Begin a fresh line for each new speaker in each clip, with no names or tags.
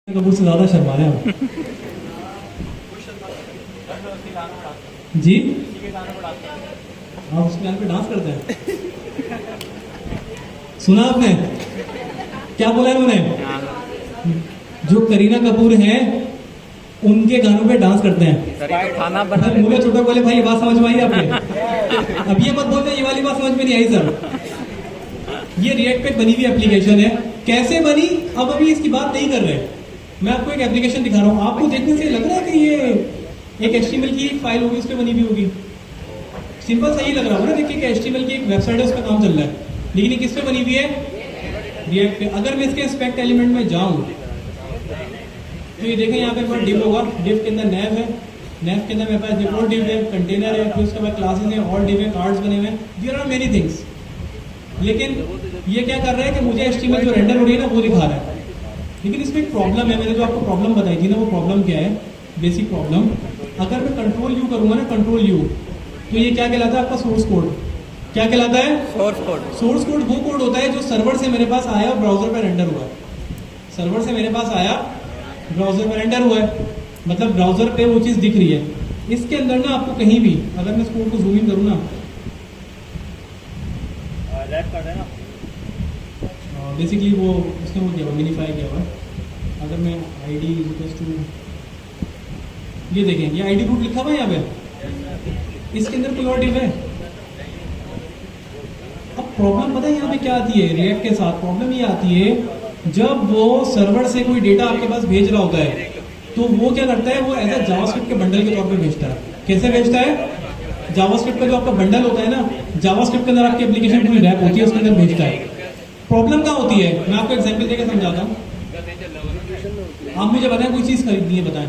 कपूर से ज्यादा शर्मा रहे हैं जी। आप उसके गाने पे डांस करते हैं? सुना आपने क्या बोला इन्होंने? जो करीना कपूर हैं उनके गानों पे डांस करते हैं।
खाना बना
मुझे छोटा बोले भाई ये बात समझ में आई आपके? अब ये मत बोलते ये वाली बात समझ में नहीं आई सर। ये रिएक्ट पे बनी हुई एप्लीकेशन है, कैसे बनी अब अभी इसकी बात नहीं कर रहे। मैं आपको एक एप्लीकेशन दिखा रहा हूँ, आपको देखने से लग रहा है कि ये एक HTML की एक फाइल होगी, उस पर बनी हुई होगी। सिंपल सही लग रहा होगा ना, देखिए HTML की एक वेबसाइट है, उस पर काम चल रहा है, लेकिन ये किस पे बनी हुई है? रिएक्ट पे। अगर मैं इसके इंस्पेक्ट एलिमेंट में जाऊं तो ये देखें यहाँ पे एक डिव होगा, डिव के अंदर नैव है, नैव के अंदर मेरे पास रिपोर्ट डिव है, कंटेनर है, फिर उसके बाद क्लासेस है, और डिव है, कार्ड्स बने हुए हैं, देयर आर मेनी थिंग्स। लेकिन ये क्या कर रहा है कि मुझे HTML जो रेंडर हो रही है ना वो दिखा रहा है। लेकिन इसमें एक प्रॉब्लम है, मैंने जो आपको प्रॉब्लम बताई थी ना, वो प्रॉब्लम क्या है? बेसिक प्रॉब्लम, अगर मैं कंट्रोल U करूंगा ना, कंट्रोल U, तो ये क्या कहलाता है आपका? Source code. क्या कहलाता है? Source code. सोर्स कोड वो कोड होता है जो सर्वर से मेरे पास आया और ब्राउजर पर रेंडर हुआ है। सर्वर से मेरे पास आया, ब्राउजर पर रेंडर हुआ है, मतलब ब्राउजर पे वो चीज दिख रही है। इसके अंदर ना आपको कहीं भी, अगर मैं इस कोड को जूम इन करूँ ना, बेसिकली वो उसने वो किया हुआ, मिनीफाई किया हुआ। अगर मैं ID टू, ये देखें, ये ID रूट लिखा हुआ है यहाँ पे, इसके अंदर कोई और डिव है। अब प्रॉब्लम पता है यहाँ पे क्या आती है? रिएक्ट के साथ प्रॉब्लम ये आती है, जब वो सर्वर से कोई डेटा आपके पास भेज रहा होता है तो वो क्या करता है, वो एज ए जावास्क्रिप्ट के बंडल के तौर पे भेजता है। कैसे भेजता है? जावास्क्रिप्ट का जो आपका बंडल होता है ना, जावास्क्रिप्ट के अंदर आपकी एप्लीकेशन पूरी रैप होती है, उसके अंदर भेजता है। प्रॉब्लम क्या होती है, मैं आपको एग्जांपल देकर समझाता हूँ। आप मुझे बताएं कोई चीज खरीदनी है, बताएं।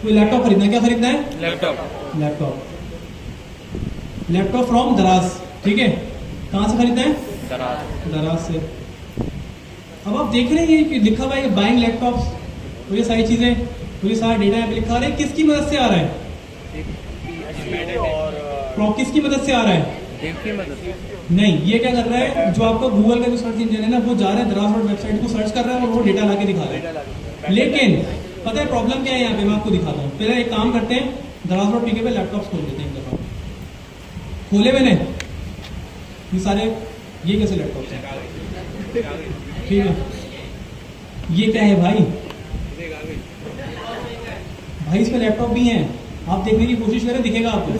कोई लैपटॉप खरीदना है, क्या खरीदना है? लैपटॉप। लैपटॉप, लैपटॉप फ्रॉम दराज, ठीक है। कहां से खरीदना है? दराज से। अब आप देख रहे हैं ये लिखा हुआ है बाइंग लैपटॉप्स, तो ये सारी चीजें, तो ये सारा डेटा यहाँ पे लिखा रहा है, किसकी मदद से आ रहा है? किसकी मदद से आ रहा है? नहीं, ये क्या कर रहा है, जो आपका गूगल का जो सर्च इंजन है ना, वो जा रहा है दराज डॉट वेबसाइट को सर्च कर रहा है और वो डेटा लाके दिखा रहा है। लेकिन पता है प्रॉब्लम क्या है यहाँ पे? मैं आपको दिखाता हूँ। पहले एक काम करते हैं, दराज डॉट पीके पे लैपटॉप खोल देते हैं। एक दफा खोले मैंने ये सारे, ये कैसे लैपटॉप है? ठीक है, ये क्या है भाई? भाई इसमें लैपटॉप भी हैं, आप देखने की कोशिश करें, दिखेगा आपको?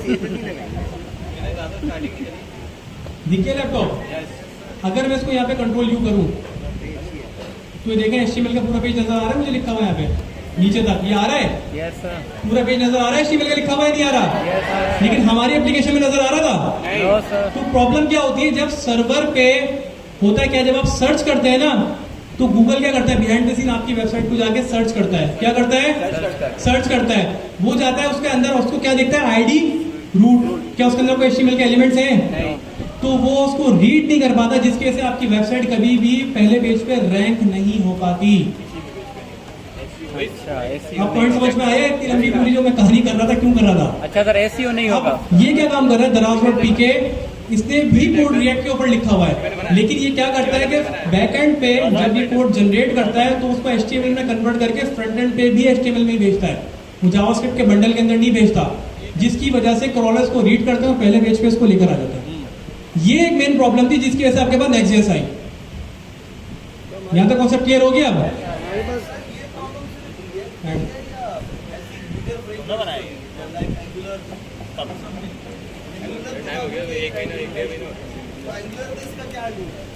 दिखे लैपटॉप? अगर मैं इसको यहाँ पे कंट्रोल U करूँ तो ये देखें HTML का पूरा पेज नजर आ रहा है मुझे लिखा हुआ है यहाँ पे नीचे तक, ये आ रहा है? yes, पूरा पेज नजर आ रहा है, HTML का लिखा हुआ है, नहीं आ रहा? yes, लेकिन हमारी एप्लीकेशन में नजर आ रहा था। no, तो प्रॉब्लम क्या होती है, जब सर्वर पे होता है क्या, जब आप सर्च करते हैं ना, तो गूगल क्या करता है, बिहाइंड द सीन आपकी वेबसाइट को जाके सर्च करता है। क्या करता है? सर्च करता है। वो जाता है उसके अंदर, उसको क्या देखता है? ID root. क्या उसके अंदर कोई HTML के एलिमेंट्स हैं? तो वो उसको रीड नहीं कर पाता, जिसकी वजह से आपकी वेबसाइट कभी भी पहले पेज पे रैंक नहीं हो पाती। आप पॉइंट समझ में आया? इतनी लंबी पूरी जो मैं कहानी कर रहा था, क्यों कर रहा था?
अच्छा सर, SEO नहीं होगा।
ये क्या काम कर रहा है दराज डॉट पीके, इसने भी कोड रिएक्ट के ऊपर लिखा हुआ है, लेकिन ये क्या करता है कि बैकएंड पे जब ये कोड जनरेट करता है तो उसको HTML में कन्वर्ट करके फ्रंट एंड पे भी HTML में ही भेजता है, वो जावास्क्रिप्ट के बंडल के अंदर नहीं भेजता, जिसकी वजह से क्रॉलर्स को रीड करते हैं और पहले पेज पे इसको लेकर आ जाता है। ये एक मेन प्रॉब्लम थी जिसकी वजह से आपके पास Next.js आई। यहां तक कॉन्सेप्ट क्लियर हो गया? अब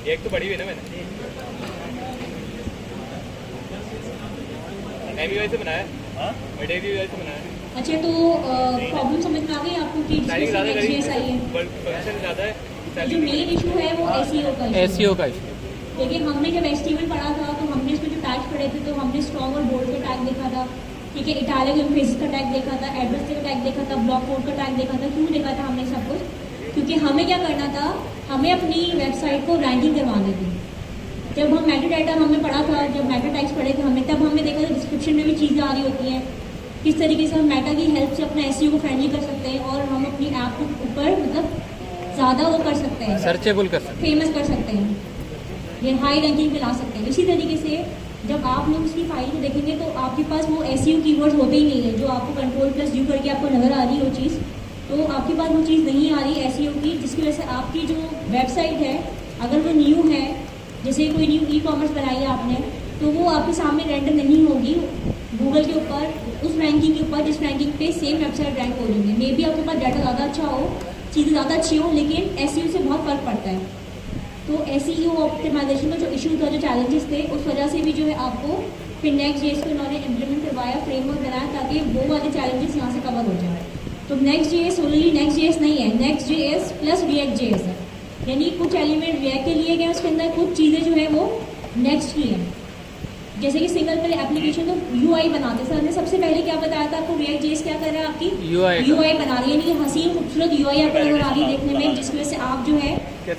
एक तो बड़ी हुई ना मैंने MUI से बनाया, MUI से बनाया।
अच्छा, तो प्रॉब्लम समझ में आ गई आपको कि Next.js आई है?
फंक्शन ज़्यादा है,
जो मेन इशू है वो SEO का इशू। देखिए, हमने जब HTML पढ़ा था तो हमने इसमें जो टैग्स पढ़े थे, तो हमने स्ट्रॉन्ग और बोल्ड का टैग देखा था, ठीक है, इटालिक एम्फेसिस का टैग देखा था, एड्रेस का टैग देखा था, ब्लॉक कोड का टैग देखा था। क्यों देखा था हमने सब कुछ? क्योंकि हमें क्या करना था, हमें अपनी वेबसाइट को रैंकिंग करवानी थी। जब हम मेटाडाटा हमने पढ़ा था, जब मेटा टैग्स पढ़े थे हमने, तब हमने देखा था डिस्क्रिप्शन में भी चीज़ें आ रही होती हैं, किस तरीके से हम मेटा की हेल्प से अपना SEO को फ्रेंडली कर सकते हैं और हम अपनी ऐप को ऊपर मतलब ज़्यादा वो कर सकते हैं,
सर्चेबल कर सकते हैं,
फेमस कर सकते हैं। ये हाई रैंकिंग पे ला सकते हैं। इसी तरीके से जब आप लोग उसकी फाइल को देखेंगे तो आपके पास वो SEO कीवर्ड्स होते ही नहीं है, जो आपको Ctrl+U करके आपको नज़र आ रही है वो चीज़, तो आपके पास वो चीज़ नहीं आ रही SEO की, जिसकी वजह से आपकी जो वेबसाइट है अगर वो न्यू है, जैसे कोई न्यू ई-कॉमर्स बनाई है आपने, तो वो आपके सामने रेंडर नहीं होगी गूगल के ऊपर उस रैंकिंग के ऊपर जिस रैंकिंग पे सेम वेबसाइट रैंक हो रही है। मे बी आपके पास डाटा ज़्यादा अच्छा हो, चीज़ें ज़्यादा अच्छी हो, लेकिन SEO से बहुत फ़र्क पड़ता है। तो SEO ऑप्टिमाइजेशन का जो इशू था, जो चैलेंजेस थे, उस वजह से भी जो है आपको फिर Next.js को उन्होंने इम्प्लीमेंट करवाया, फ्रेमवर्क बनाया, ताकि वो वाले चैलेंजेस यहाँ से कवर हो जाए। तो Next.js ओनली Next.js नहीं है, Next.js प्लस React.js है, यानी कुछ एलिमेंट React के लिए गए उसके अंदर, कुछ चीज़ें जो है वो Next की है। जैसे कि सिंगल पहले एप्लीकेशन तो UI बनाते, सर ने सबसे पहले क्या बताया था आपको, React.js क्या कर रहा है, आपकी UI बना रही है, यानी हसीन खूबसूरत UI आपको नजर आ रही है देखने में, जिसकी वजह से आप जो है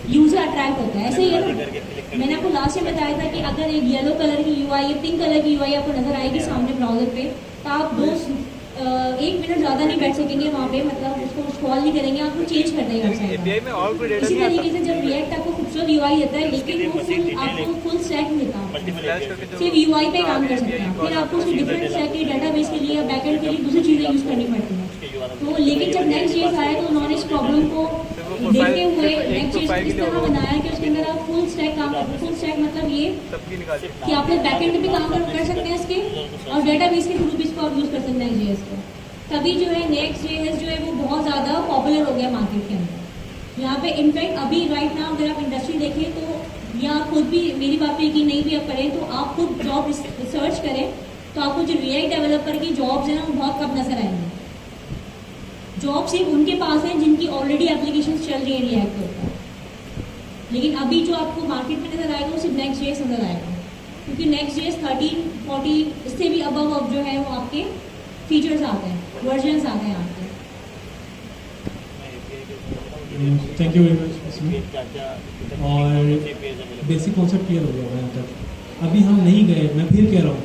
यूजर अट्रैक्ट होता है। ऐसे ही है ना, मैंने आपको लास्ट में बताया था कि अगर एक येलो कलर की UI या पिंक कलर की UI आपको नजर आएगी सामने ब्राउजर पे, तो आप 1 मिनट ज़्यादा नहीं बैठ सकेंगे वहाँ पे, मतलब उसको स्क्रॉल नहीं करेंगे, आपको चेंज कर देंगे वेबसाइट। इसी तरीके से जब React आपको खूबसूरत UI देता है, लेकिन वो आपको फुल स्टैक नहीं देता, सिर्फ UI पे काम कर सकते हैं, फिर आपको उसकी डिफरेंट स्टैक के डेटाबेस के लिए, बैकएंड के लिए दूसरी चीज़ें यूज़ करनी पड़ती हैं। तो लेकिन जब Next.js आया तो उन्होंने इस प्रॉब्लम को देखते हुए Next.js को इस तरह बनाया कि उसके अंदर आप फुल स्टैक काम करते हैं। फुल स्टैक मतलब ये कि आप लोग बैकएंड पे भी काम कर सकते हैं इसके, और डेटाबेस के थ्रू भी इसको आप यूज़ कर सकते हैं Next.js को। तभी जो है Next.js जो है वो बहुत ज़्यादा पॉपुलर हो गया मार्केट के अंदर। यहाँ पे इनफैक्ट अभी राइट नाउ अगर आप इंडस्ट्री देखें तो, या खुद भी मेरी बात पे यकीन नहीं भी आप करें तो आप खुद जॉब रिसर्च करें तो आपको जो React डेवलपर की जॉब्स हैं ना वो बहुत कम नजर आएंगी। जॉब सिर्फ उनके पास है जिनकी ऑलरेडी एप्लीकेशन चल रही है React के ऊपर, लेकिन अभी जो आपको मार्केट में नजर आएगा वो सिर्फ Next.js नजर आएगा, क्योंकि Next.js 13, 14 इससे भी अबव अब जो है वो आपके फीचर्स आते हैं, वर्जन्स आते हैं आपके।
Thank you very much. और बेसिक कॉन्सेप्ट क्लियर हो गया यहाँ तक। अभी हम नहीं गए, मैं फिर कह रहा हूँ,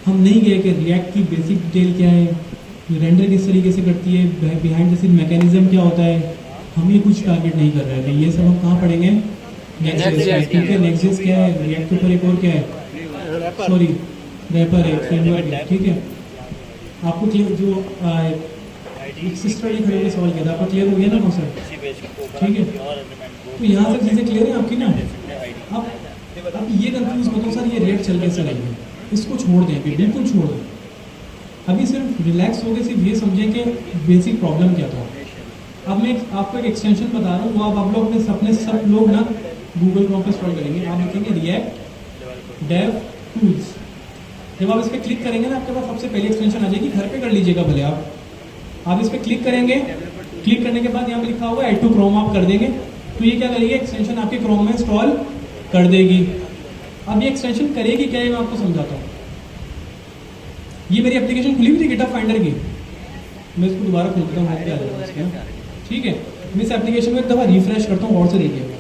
हम नहीं गए कि React की बेसिक डिटेल क्या है, रेंडर किस तरीके से करती है, बिहाइंड द सीन मैकेनिज्म क्या होता है, हम ये कुछ टारगेट नहीं कर रहे थे। ये सब हम कहाँ पढ़ेंगे, Next.js। ठीक है, Next.js क्या है, React के ऊपर एक और क्या है, सॉरी रैपर है, फ्रेमवर्क है। ठीक है, आपको क्लियर, जो सिस्टर ने खड़े सवाल किया था, आपको क्लियर हो गया ना कॉन्सेप्ट? ठीक है, तो यहाँ तक चीज़ें क्लियर है आपकी ना। अब ये कंफ्यूज मत हो सर, ये React चल कैसे रही है, इसको छोड़ दें, अभी बिल्कुल छोड़ दें। अभी सिर्फ रिलैक्स हो गए, सिर्फ ये समझें कि बेसिक प्रॉब्लम क्या था। अब मैं आपको एक एक्सटेंशन बता रहा हूँ, वो आप लोग अपने सब लोग ना गूगल क्रोम पे इंस्टॉल करेंगे, आप लिखेंगे React Dev Tools। जब आप इस पर क्लिक करेंगे ना, आपके पास सबसे पहली एक्सटेंशन आ जाएगी, घर पे कर लीजिएगा भले आप इस पर क्लिक करेंगे, क्लिक करने के बाद यहाँ पे लिखा हुआ है ऐड टू क्रोम, आप कर देंगे तो ये क्या करेगी, एक्सटेंशन आपके क्रोम में इंस्टॉल कर देगी। अब ये एक्सटेंशन करेगी क्या, ये मैं आपको समझाता हूँ। ये मेरी एप्लीकेशन खुली हुई थी गिटहब फाइंडर की, मैं इसको दोबारा खोलता हूँ, क्या आ जाएगा। ठीक है, मैं इस एप्लीकेशन को एक दफ़ा रिफ्रेश करता हूँ, और से देखिएगा।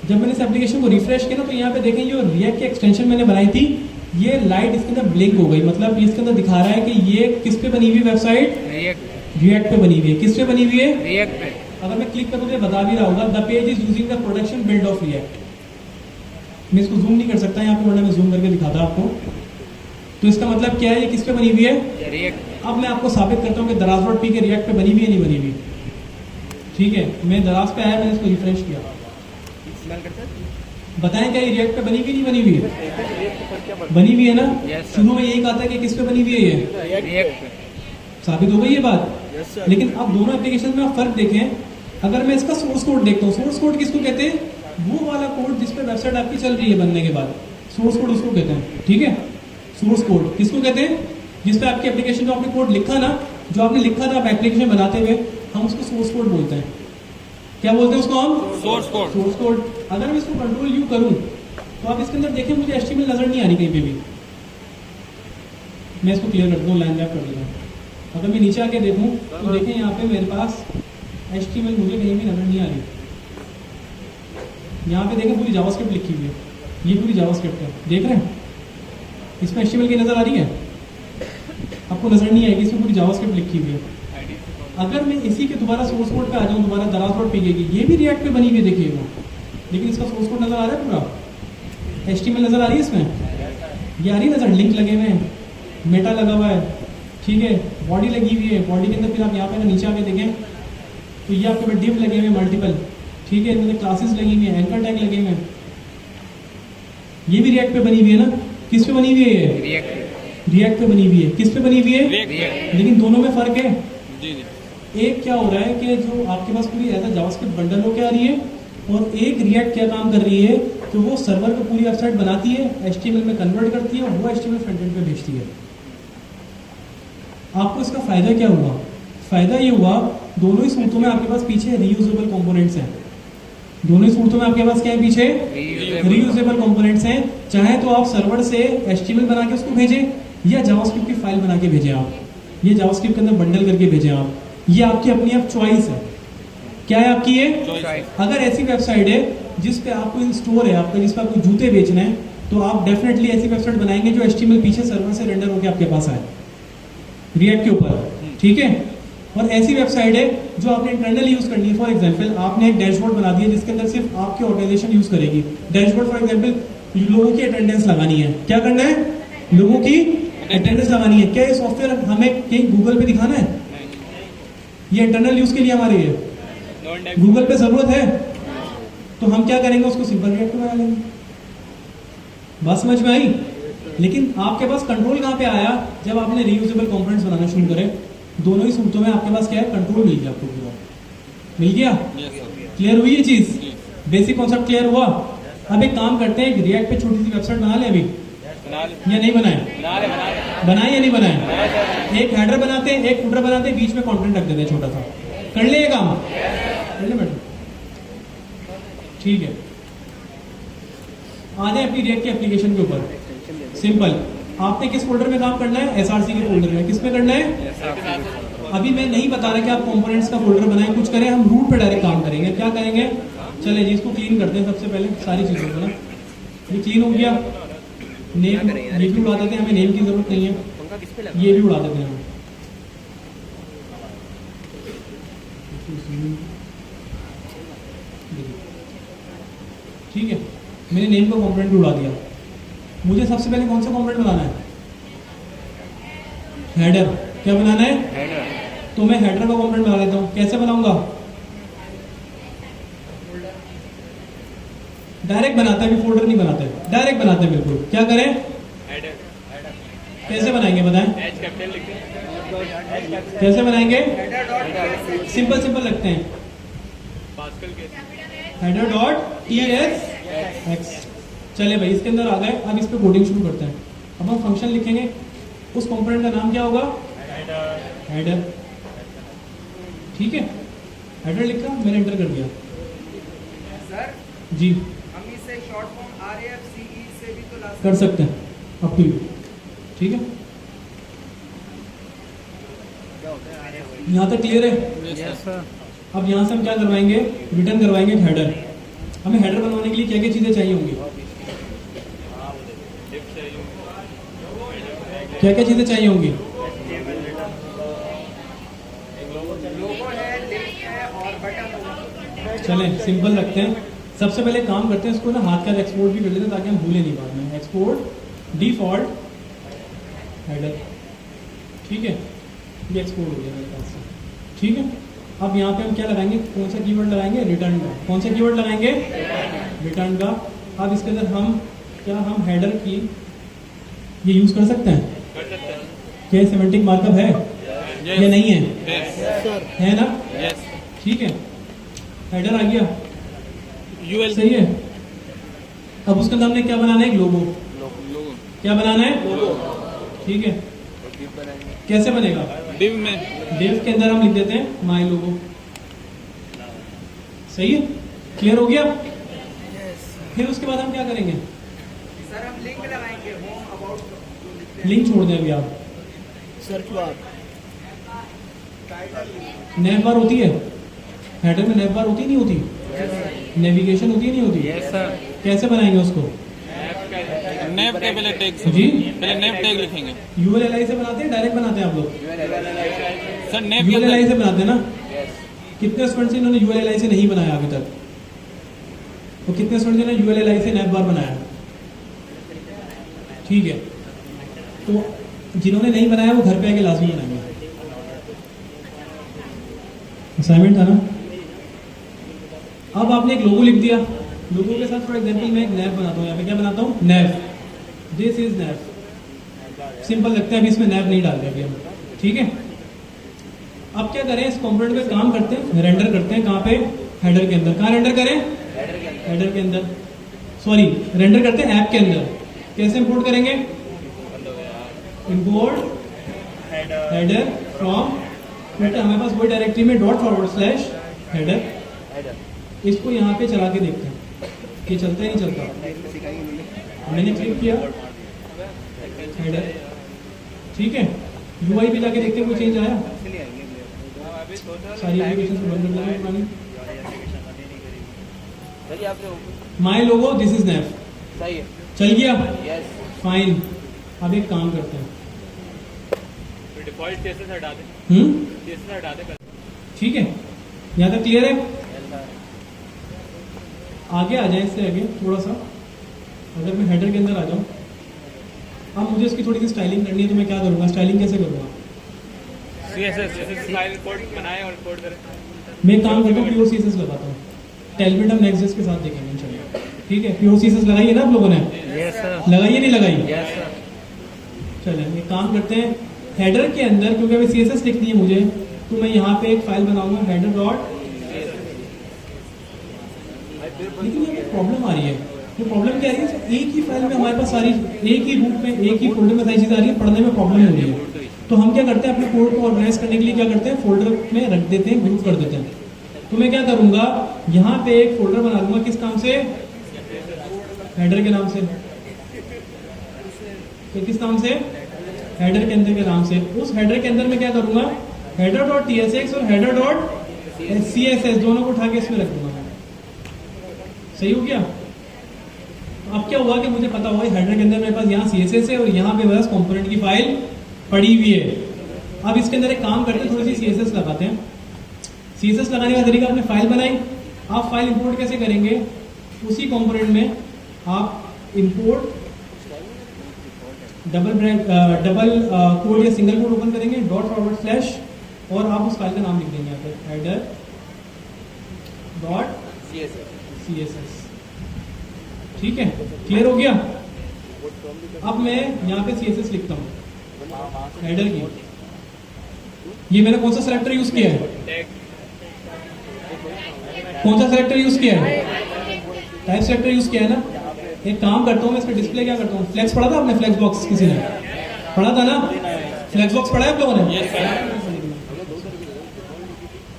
जब मैंने इस एप्लीकेशन को रिफ्रेश किया ना, तो यहाँ पे देखें जो React की एक्सटेंशन मैंने बनाई थी, ये लाइट इसके अंदर ब्लिंक हो गई, मतलब इसके अंदर दिखा रहा है कि ये किस पे बनी हुई वेबसाइट, React पे बनी हुई है। किस पे बनी हुई है, React पे। अगर मैं क्लिक करूँ तो बता भी रहा होगा, the page is using the production build of React। मैं इसको जूम नहीं कर सकता यहाँ पे, वरना मैं जूम करके दिखाता आपको। तो इसका मतलब क्या है, ये किस पे बनी हुई है, React। अब मैं आपको साबित करता हूँ कि Daraz.p के React पे बनी हुई है, नहीं बनी हुई। ठीक है, मैं Daraz पे आया, मैंने इसको रिफ्रेश किया, बताएं क्या ये React पे बनी हुई नहीं बनी हुई है, बनी हुई है ना। शुरू में यही कहा था कि किस पे बनी हुई है, ये React पे। साबित हो गई ये बात। लेकिन अब दोनों एप्लीकेशन में आप फर्क देखें, अगर मैं इसका सोर्स कोड देखता हूँ, सोर्स कोड किसको कहते हैं, वो वाला कोड जिस पे वेबसाइट आपकी चल रही है बनने के बाद, सोर्स कोड उसको कहते हैं। ठीक है, सोर्स कोड किसको कहते हैं, जिस पे आपकी एप्लीकेशन, जो आपने कोड लिखा ना, जो आपने लिखा था आप एप्लीकेशन बनाते हुए, हम उसको सोर्स कोड बोलते हैं। क्या बोलते हैं उसको हम, सोर्स कोड। Source code. अगर मैं इसको Ctrl+U करूं तो आप इसके अंदर देखें, मुझे HTML नजर नहीं आ रही कहीं पे भी। मैं इसको क्लियर कर दूँ, लाइन ड्रैप कर देता हूँ। अगर मैं नीचे आके देखूं तो देखें यहाँ पे मेरे पास HTML मुझे कहीं भी नजर नहीं आ रही। यहाँ पे देखें पूरी जावास्क्रिप्ट लिखी हुई है, ये पूरी जावास्क्रिप्ट है, देख रहे हैं, इसमें HTML की नजर आ रही है, आपको नजर नहीं आएगी, इसमें पूरी जावास्क्रिप्ट लिखी हुई है। अगर मैं इसी के दोबारा सोर्स कोड पे आ जाऊँ, दोबारा Daraz.p की, ये भी React पे बनी हुई है, देखिएगा लेकिन इसका सोर्स कोड नजर आ रहा है पूरा, HTML नजर आ रही है इसमें, ये आ रही है नजर, लिंक लगे हुए हैं, मेटा लगा हुआ है, ठीक है, बॉडी लगी हुई है, बॉडी के अंदर फिर आप यहाँ पे नीचे आके देखें तो ये आपके पास डिव लगे हुए हैं मल्टीपल, ठीक है, इनमें क्लासेस लगी हुई है, एंकर टैग लगे हुए हैं, ये भी रिएक्ट पे बनी हुई है ना, किस पे बनी हुई है ये? रिएक्ट पे बनी हुई है, किस पे बनी हुई है? लेकिन दोनों में फर्क है। एक क्या हो रहा है कि जो आपके पास पूरी ऐसा जावास्क्रिप्ट बंडल होके आ रही है, और एक रिएक्ट क्या काम कर रही है कि वो सर्वर को पूरी वेबसाइट बनाती है, HTML में कन्वर्ट करती है और वो HTML फ्रंट एंड पे भेजती है। आपको इसका फायदा क्या हुआ? फायदा ये हुआ दोनों ही सूरतों में आपके पास पीछे रीयूजेबल कंपोनेंट्स हैं, दोनों ही सूरतों में आपके पास क्या है पीछे? रीयूजेबल कंपोनेंट्स हैं। चाहे तो आप सर्वर से HTML बना के उसको भेजें या जावास्क्रिप्ट की फाइल बना के भेजें, आप ये जावास्क्रिप्ट के अंदर बंडल करके भेजें आप, ये आपकी अपनी आप चॉइस है। क्या है आपकी ये? अगर ऐसी वेबसाइट है जिस पे आपको स्टोर है आपका, जिस पे आपको जूते बेचने हैं, तो आप डेफिनेटली ऐसी वेबसाइट बनाएंगे जो HTML पीछे सर्वर से रेंडर होकर आपके पास आए रिएक्ट के ऊपर, ठीक है। और ऐसी वेबसाइट है जो आपने इंटरनल यूज करनी है। फॉर एग्जांपल आपने एक डैशबोर्ड बना दिया जिसके अंदर सिर्फ आपकी ऑर्गेनाइजेशन यूज करेगी। डैशबोर्ड फॉर एग्जांपल लोगों की अटेंडेंस लगानी है, क्या करना है? लोगों की अटेंडेंस लगानी है। क्या ये सॉफ्टवेयर हमें कहीं गूगल पे दिखाना है? ये इंटरनल यूज के लिए हमारे है, गूगल पे जरूरत है, तो हम क्या करेंगे? उसको सिंपल रिएक्ट बना लेंगे। बात समझ में आई? लेकिन आपके पास कंट्रोल कहाँ पे आया? जब आपने रीयूजेबल कंपोनेंट्स बनाना शुरू करे। दोनों ही सूरतों में आपके पास क्या है? कंट्रोल मिल गया आपको पूरा, मिल गया। क्लियर हुई ये चीज? बेसिक कॉन्सेप्ट क्लियर हुआ। अब एक काम करते हैं, रिएक्ट पे छोटी सी वेबसाइट बना ले अभी, या नहीं बनाए? बनाए या नहीं बनाए? एक हेडर बनाते हैं, एक फुटर बनाते हैं, बीच में कंटेंट रख देते हैं छोटा सा। कर ले ये काम, कर ले मैडम, ठीक है। आ जाए अपनी रिएक्ट के एप्लीकेशन के ऊपर। सिंपल, आपने किस फोल्डर में काम करना है? SRC के फोल्डर में। किस में करना है? अभी मैं नहीं बता रहा कि आप कंपोनेंट्स का फोल्डर बनाएं, कुछ करें, हम रूट पे डायरेक्ट काम करेंगे। क्या करेंगे? चले जी, इसको क्लीन करते हैं सबसे पहले सारी चीजों को ना। ये क्लीन हो गया, नेम ये भी उड़ा देते हैं, हमें नेम की जरूरत नहीं है, ये भी उड़ा देते हैं हम। ठीक है, मैंने नेम का कंपोनेंट भी उड़ा दिया। मुझे सबसे पहले कौन सा कंपोनेंट बनाना है? हेडर। क्या बनाना है? हेडर। तो मैं हेडर का कंपोनेंट बना लेता हूं। कैसे बनाऊंगा? डायरेक्ट बनाते हैं, फोल्डर नहीं बनाते, डायरेक्ट बनाते हैं बिल्कुल। क्या करें? हेडर। कैसे बनाएंगे बताएं? एच कैपिटल लिखते हैं। कैसे बनाएंगे? सिंपल सिंपल लगते हैं, हेडर डॉट ESX। चले भाई, इसके अंदर आ गए। अब इस पे कोडिंग शुरू करते हैं। अब हम फंक्शन लिखेंगे, उस कंपोनेंट का नाम क्या होगा? हेडर। ठीक है, हेडर लिखा, मैंने एंटर कर दिया।
सर
जी,
हम इसे शॉर्ट फॉर्म RAFCE से भी तो ला
कर सकते हैं, अप टू यू। ठीक है, यहाँ तक क्लियर है?
Yes sir.
अब यहाँ से हम क्या करवाएंगे? रिटर्न करवाएंगे हेडर। हमें हेडर बनवाने के लिए क्या क्या चीजें चाहिए होंगी? क्या क्या चीजें चाहिए होंगी?
लोगो है, लिंक है और बटन।
चलें सिंपल रखते हैं। सबसे पहले काम करते हैं, इसको ना हाथ का एक्सपोर्ट भी कर लेते हैं ताकि हम भूलें नहीं बाद में। एक्सपोर्ट डिफॉल्ट हेडर, ठीक है, ये एक्सपोर्ट हो गया मेरे पास से। ठीक है, अब यहाँ पे हम क्या लगाएंगे? कौन सा कीवर्ड लगाएंगे? रिटर्न का। कौन सा कीवर्ड लगाएंगे? रिटर्न का। अब इसके अंदर हम क्या, हम हेडर की ये यूज कर सकते हैं? क्या सिमेंटिक मार्कअप है या नहीं है? है ना? ठीक है, हेडर आ गया, सही है। अब उसके अंदर हमने क्या बनाना है? एक लोगो। क्या बनाना है? ठीक है, कैसे बनेगा?
डिव में,
डिव के अंदर हम लिख देते हैं माई लोगो। सही है, क्लियर हो गया? फिर उसके बाद हम क्या करेंगे?
सर हम लिंक लगाएंगे, होम अबाउट।
लिंक छोड़ दें अभी आप।
सर्च बार,
नैव बार होती है हेडर में? नैव बार होती नहीं होती? नेविगेशन होती नहीं होती?
Yes sir.
कैसे बनाएंगे उसको?
नेव के पहले टैग
जी,
पहले नेव टैग लिखेंगे।
ULLI से बनाते हैं, डायरेक्ट बनाते हैं आप लोग?
सर नेव के
ULLI
अंदर
से बनाते हैं ना? कितने स्टूडेंट्स इन्होंने ULLI से नहीं बनाया अभी तक? तो कितने स्टूडेंट ने यूएलएलआई से नैप बार बनाया? ठीक है, तो जिन्होंने नहीं बनाया वो घर पे आके लाजमी बनाएंगे। असाइनमेंट था ना। अब आपने एक लोगो लिख दिया, लोगो के साथ फॉर एग्जांपल मैं एक नैप बनाता हूँ। यहाँ पे क्या बनाता हूँ? Nap. This is nap. Simple लगता है, अभी इसमें नैप नहीं डाल रहे अभी हम। ठीक है, अब क्या करें, इस कंपोनेंट पे काम करते हैं, रेंडर करते हैं। कहाँ पे? हेडर के अंदर। कहाँ रेंडर करें? हेडर के अंदर, सॉरी रेंडर करते हैं ऐप के अंदर। कैसे इंपोर्ट करेंगे? इंपोर्ट हेडर फ्रॉम, हमारे पास वही डायरेक्टरी में ./हेडर। इसको यहाँ पे चला के देखते हैं, ये चलता है नहीं चलता। मैंने क्लिक किया हेडर, ठीक है। यूआई पे जाके देखते हैं कोई चेंज आया? सारी एप्लीकेशन को बंद कर पुरानी। माई लोगो दिस इज नैप,
सही है,
चल गया?
यस।
फाइन। अब एक काम करते हैं,
डिफॉल्ट केसेस हटा दे, केसेस हटा दे।
ठीक है, यहाँ तक क्लियर है? आगे आ जाए, इससे आगे थोड़ा सा। अगर मैं हेडर के अंदर आ जाऊँ, अब मुझे इसकी थोड़ी सी स्टाइलिंग करनी है, तो मैं क्या करूँगा? स्टाइलिंग कैसे करूँगा?
CSS फाइल कोड बनाए और कोड करें।
मैं काम करता हूँ, प्योर CSS लगाता हूँ। टेलमेट हम नेक्स्ट के साथ देखेंगे इंशाल्लाह। ठीक है, प्योर CSS लगाइए ना आप लोगों ने?
यस सर,
लगाइए नहीं लगाई?
Yes sir.
चलें, एक काम करते हैं, हेडर के अंदर, क्योंकि अभी CSS लिखनी है मुझे, तो मैं यहाँ पे एक फाइल बनाऊंगा हेडर डॉट। लेकिन ये प्रॉब्लम आ रही है। ये प्रॉब्लम क्या आ रही है? एक ही फाइल में हमारे पास सारी, एक ही रूट में, एक ही फोल्डर में सारी चीजें आ रही है, पढ़ने में प्रॉब्लम हो रही है। तो हम क्या करते हैं, अपने कोड को ऑर्गेनाइज करने के लिए क्या करते हैं, फोल्डर में रख देते हैं, ग्रुप कर देते हैं। तो मैं क्या करूंगा, यहाँ पे एक फोल्डर बना दूंगा, किस नाम से? हेडर के नाम से। तो किस नाम से? हेडर के अंदर के नाम से। उस हेडर के अंदर मैं क्या करूंगा, हेडर डॉट TSX और हेडर डॉट CSS दोनों को उठा के इसमें रख दूंगा। सही हो गया? अब क्या हुआ कि मुझे पता हुआ हेडर के अंदर मेरे पास यहाँ CSS है और यहाँ पे बस कंपोनेंट की फाइल पड़ी हुई है। अब इसके अंदर एक काम करते हैं, थोड़ी सी CSS लगाते हैं। CSS लगाने का तरीका, आपने फाइल बनाई, आप फाइल इंपोर्ट कैसे करेंगे? उसी कंपोनेंट में आप इंपोर्ट डबल कोड या सिंगल कोड ओपन करेंगे, ./ और आप उस फाइल का नाम लिख देंगे यहाँ पे, हेडर डॉट CSS। ठीक है, क्लियर हो गया? अब मैं यहाँ पे CSS लिखता हूँ हेडर की। ये मैंने कौन सा सेलेक्टर यूज किया है? कौन सा सेलेक्टर यूज किया है? टाइप सेलेक्टर यूज किया है ना। एक काम करता हूँ, मैं इसका डिस्प्ले क्या करता हूँ, फ्लेक्स पढ़ा था आपने? फ्लेक्स बॉक्स किसी ने पढ़ा था ना? फ्लेक्स बॉक्स पढ़ा है आप लोगों ने?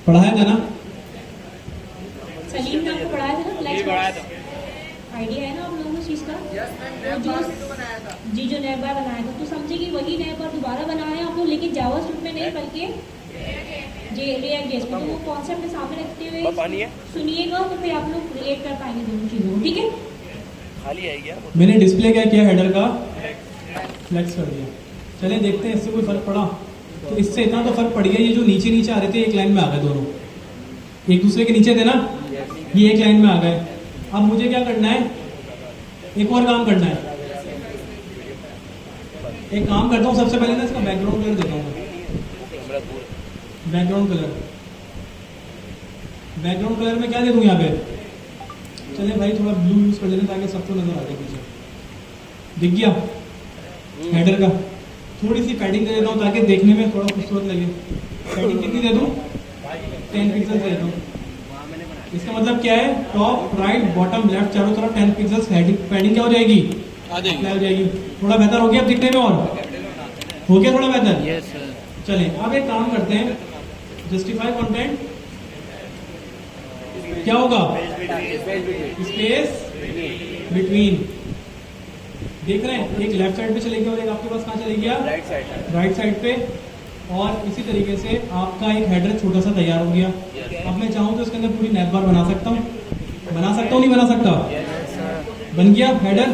पढ़ाया था ना?
सलीम ने आपको पढ़ाया था ना फ्लैक्स बॉक्स? आइडिया है ना आप लोगों को इस चीज का? जी जो नैप बार बनाया था, तो समझे कि वही नैप बार दोबारा बना रहे हैं आप लोग, लेकिन जावास्क्रिप्ट में नहीं बल्कि रिएक्ट.js में। तो वो कॉन्सेप्ट सामने रखते हुए सुनिएगा, तो फिर आप लोग रिलेट कर पाएंगे दोनों चीजों को। ठीक है,
खाली आई गया।
मैंने डिस्प्ले क्या किया, हेडर का फ्लेक्स कर दिया। चले देखते हैं इससे कोई फर्क पड़ा। तो इससे इतना तो फर्क पड़ गया, ये जो नीचे नीचे आ रहे थे एक लाइन में आ गए, दोनों एक दूसरे के नीचे थे ना, ये एक लाइन में आ गए। अब मुझे क्या करना है, एक और काम करना है। एक काम करता हूँ, सबसे पहले ना इसका बैकग्राउंड कलर देता हूँ। बैकग्राउंड कलर में क्या दे दूँ यहाँ पे? चले भाई थोड़ा ब्लू यूज कर लेते ताकि सबको नजर आ जाए पीछे। दिख गया हेडर का? थोड़ी सी पैडिंग दे देता हूँ ताकि देखने में थोड़ा खूबसूरत लगे। पैडिंग कितनी दे दूँ? 10 पिक्सल दे दूँ। इसका मतलब क्या है, टॉप राइट बॉटम लेफ्ट चारों तरफ 10 पिक्सल पैडिंग क्या हो जाएगी?
आ
जाएगी। थोड़ा बेहतर हो गया अब दिखने में, और हो गया थोड़ा बेहतर?
Yes sir.
चलें अब एक काम करते हैं, जस्टिफाई कंटेंट क्या होगा? Space between. देख रहे हैं, एक लेफ्ट साइड पे चले गया और एक आपके पास कहाँ चले गया? राइट साइड पे। और इसी तरीके से आपका एक हेडर छोटा सा तैयार हो गया। अब मैं चाहूँ तो इसके अंदर पूरी नैप बार बना सकता हूँ, नहीं बना सकता? बन गया हेडर।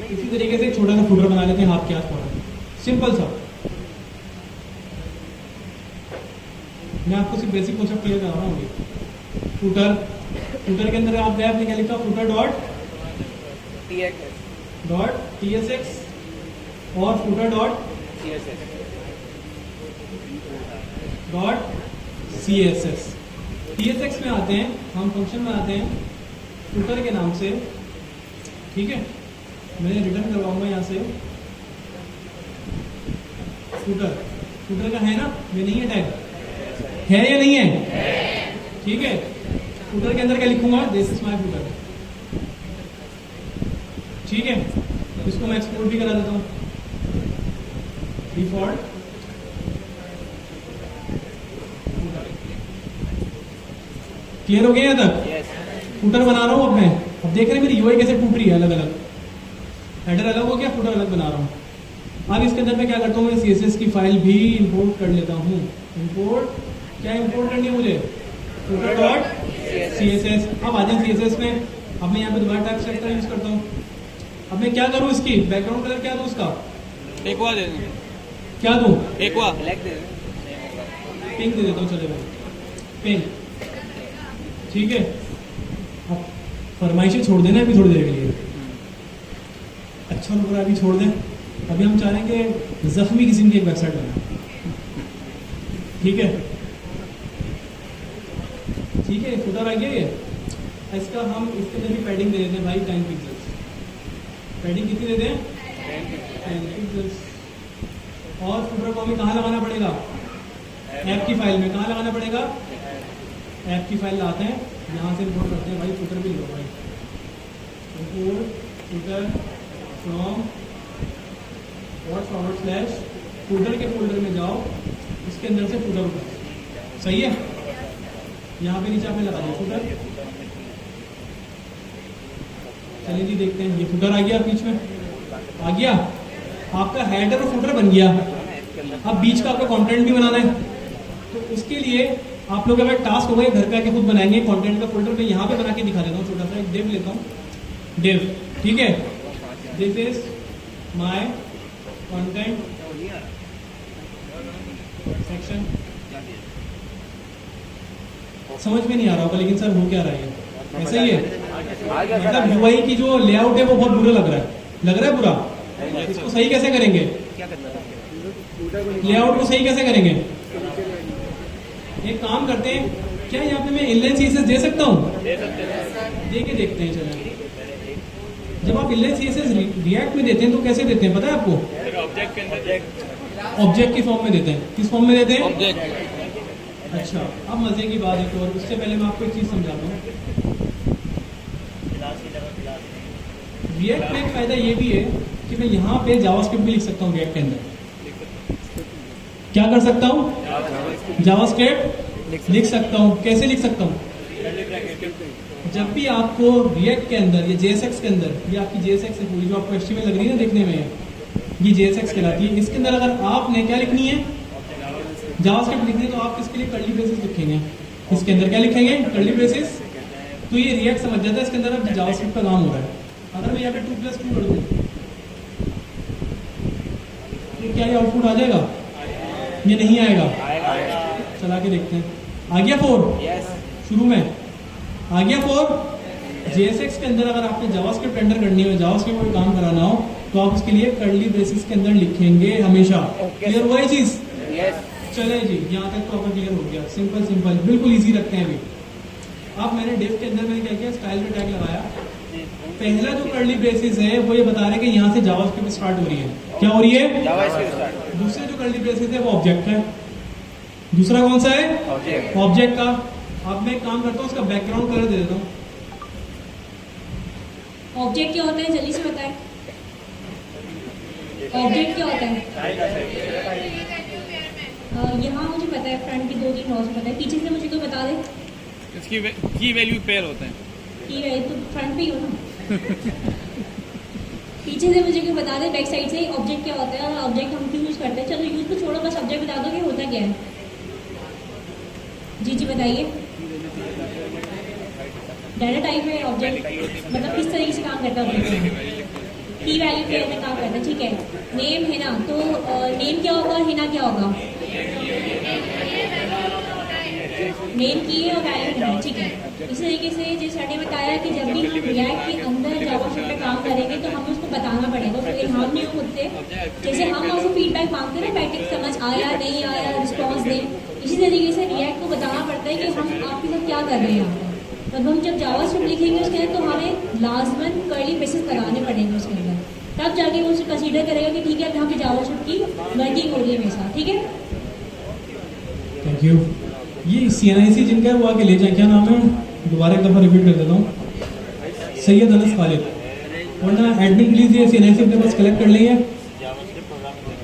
इसी तरीके से एक छोटा सा फुटर बना लेते हैं हाथ के आसपास, सिंपल सा। मैं आपको सिर्फ बेसिक कॉन्सेप्ट क्लियर कर रहा हूँ। फुटर फुटर के अंदर आप गए, आपने क्या लिखा, फुटर डॉट TSX और फुटर डॉट CSS। TSX में आते हैं हम, फंक्शन में आते हैं फुटर के नाम से, ठीक है। मैं रिटर्न करवाऊंगा यहाँ से फुटर का है ना, ये नहीं है टैग, है या नहीं है, ठीक है। फुटर के अंदर क्या लिखूंगा, दिस इज माय फुटर, ठीक है। इसको मैं एक्सपोर्ट भी करा देता हूँ, डिफॉल्ट क्लियर हो गया यहाँ तक। फुटर बना रहा हूँ अब मैं, अब देख रहे हैं मेरी यूआई कैसे टूट रही है, अलग अलग, हेडर अलग हो गया, फुटर अलग बना रहा हूँ। अब इसके अंदर मैं क्या करता हूँ, मैं CSS की फाइल भी इंपोर्ट कर लेता हूँ। इंपोर्ट क्या इंपोर्ट करनी है मुझे, फुटर डॉट CSS। अब आ जाए CSS में, अब मैं यहाँ पे दोबारा टाइप सेलेक्टर यूज करता हूँ। अब मैं क्या करूँ, इसकी बैकग्राउंड कलर क्या दूँ, उसका
एक्वा दे दें,
क्या दूँ,
एक्वा
पिंक दे देता हूँ, चलेगा पिंक, ठीक है। अब फरमाइशें छोड़ देना अभी थोड़ी देर के लिए, अच्छा और बुरा अभी छोड़ दें। अभी हम चाह रहे हैं कि जख्मी किस्म की एक वेबसाइट बनाए, ठीक है, ठीक है। फुटर आ गया ये, इसका हम इसके अंदर भी पैडिंग दे देते हैं भाई, 10 पिक्सल्स। पैडिंग कितनी देते हैं, 10 पिक्सल्स। और फुटर को हमें कहाँ लगाना पड़ेगा, ऐप की फाइल में। कहाँ लगाना पड़ेगा, ऐप की फाइल लाते हैं, यहाँ से इंपोर्ट करते हैं भाई, फुटर भी लो भाई, इंपोर्ट फुटर फ्रॉम // फुटर के फोल्डर में जाओ, इसके अंदर से फुटर उठाओ, सही है। यहाँ पे नीचे आपने लगा दिया फुटर, चलिए जी देखते हैं, ये फुटर आ गया, बीच में आ गया आपका हेडर और फुटर बन गया। अब बीच का आपका कंटेंट भी बनाना है, तो उसके लिए आप लोग अगर टास्क हो गए, घर पे आके खुद बनाएंगे कंटेंट का फोल्डर। मैं यहाँ पे बना के दिखा देता हूँ, छोटा सा एक डिव लेता हूँ, डिव, ठीक है। This is my content section. समझ में नहीं आ रहा होगा, लेकिन सर हो क्या रहा है, ऐसा ही है, मतलब यूआई की जो लेआउट है वो बहुत बुरा लग रहा है, बुरा। इसको सही कैसे करेंगे, लेआउट को सही कैसे करेंगे। एक काम करते हैं, क्या यहाँ पे मैं इनलाइन CSS दे सकता हूँ, दे के देखते हैं। चलो, जब आप इनलाइन CSS रिएक्ट में देते हैं तो कैसे देते हैं पता है आपको, ऑब्जेक्ट की फॉर्म में देते हैं। किस फॉर्म में देते हैं, ऑब्जेक्ट। अच्छा, अब मजे की बात है, तो और उससे पहले मैं आपको एक चीज समझाता हूँ। रिएक्ट में एक फायदा ये भी है कि मैं यहाँ पे जावास्क्रिप्ट भी लिख सकता हूँ रिएक्ट के अंदर। क्या कर सकता हूँ, जावास्क्रिप्ट लिख सकता हूँ। कैसे लिख सकता हूँ, जब भी आपको रिएक्ट के अंदर या JSX के अंदर, ये आपकी JSX है पूरी, जो आपको HTML लग रही है ना देखने में, ये JSX कहलाती है। इसके अंदर अगर आपने क्या लिखनी है, जावास्क्रिप्ट लिखनी है, तो आप इसके लिए कर्ली ब्रेसेस लिखेंगे। इसके अंदर क्या लिखेंगे, कर्ली ब्रेसेस। तो ये रिएक्ट समझ जाता है इसके अंदर अब जावास्क्रिप्ट का काम हो रहा है। अगर मैं यहाँ पे 2+2 कर दूँ तो क्या ये आउटपुट आ जाएगा, ये नहीं आएगा, चला के देखते हैं। आ गया 4, शुरू में आ गया 4। JSX के अंदर अगर आपने जावास्क्रिप्ट एंटर करनी हो, जावास्क्रिप्ट में काम कराना हो, तो आप उसके लिए कर्ली ब्रेसेस के अंदर लिखेंगे हमेशा। क्लियर हुआ ये चीज, चले जी, यहाँ तक तो आपका क्लियर हो गया। सिंपल बिल्कुल इजी रखते हैं अभी। अब मैंने डिव के अंदर मैंने क्या किया, स्टाइल का टैग लगाया। पहला जो कर्ली ब्रेसेस है वो ये बता रहे हैं कि यहाँ से जावास्क्रिप्ट स्टार्ट हो रही है। क्या हो रही है, दूसरे जो कर्ली ब्रेसेस है वो ऑब्जेक्ट है। दूसरा कौन सा है, ऑब्जेक्ट का। अब मैं काम करता हूँ, उसका बैकग्राउंड कलर दे देता हूँ।
ऑब्जेक्ट क्या होता है, जल्दी से बताएं, ऑब्जेक्ट क्या होता है। यहाँ मुझे पता है, फ्रंट की 2-3 रॉस पता है, पीछे से मुझे कोई बता दे।
इसकी की वैल्यू पेयर होते हैं,
की वैल्यू तो फ्रंट पे ही हो ना। पीछे से मुझे कोई बता दे, बैक साइड से ऑब्जेक्ट क्या होता है और ऑब्जेक्ट हम क्यों यूज करते हैं। चलो यूज को छोड़ो, बस ऑब्जेक्ट बता दो कि होता क्या है। जी बताइए। डाटा टाइप है ऑब्जेक्ट, मतलब किस तरीके से काम करता है ऑब्जेक्ट, की वैल्यू पेयर में काम करता है, ठीक है। नेम है ना, तो नेम क्या होगा, हिना क्या होगा, मेन की है और डायरेक्ट है, ठीक है। इसी तरीके से जिस सर ने बताया कि जब भी हम रिएक्ट के अंदर जावास्क्रिप्ट पे काम करेंगे तो हमें उसको बताना पड़ेगा, उसको इल्हाम नहीं होते। जैसे हम उसको फीडबैक मांगते हैं ना, बैठक समझ आया नहीं आया, रिस्पॉन्स दें, इसी तरीके से रिएक्ट को बताना पड़ता है कि हम आपके साथ क्या कर रहे हैं यहाँ पर। तब हम जब जावास्क्रिप्ट लिखेंगे उसके अंदर तो हमें लाजमन कर्ली ब्रेसेस लगाने पड़ेंगे उसके अंदर, तब जाके वो उसे कंसीडर करेगा कि ठीक है अब यहाँ पे जावास्क्रिप्ट की वर्किंग हो रही है मेरे साथ, ठीक है।
Thank you. ये CNIC जिनका है वो आके ले जाए, क्या नाम है, दोबारा एक दफ़ा रिपीट कर देता हूँ, सैयद अनस खालिद। वरना एडमिन प्लीज़ ये CNIC अपने पास कलेक्ट कर लेंगे।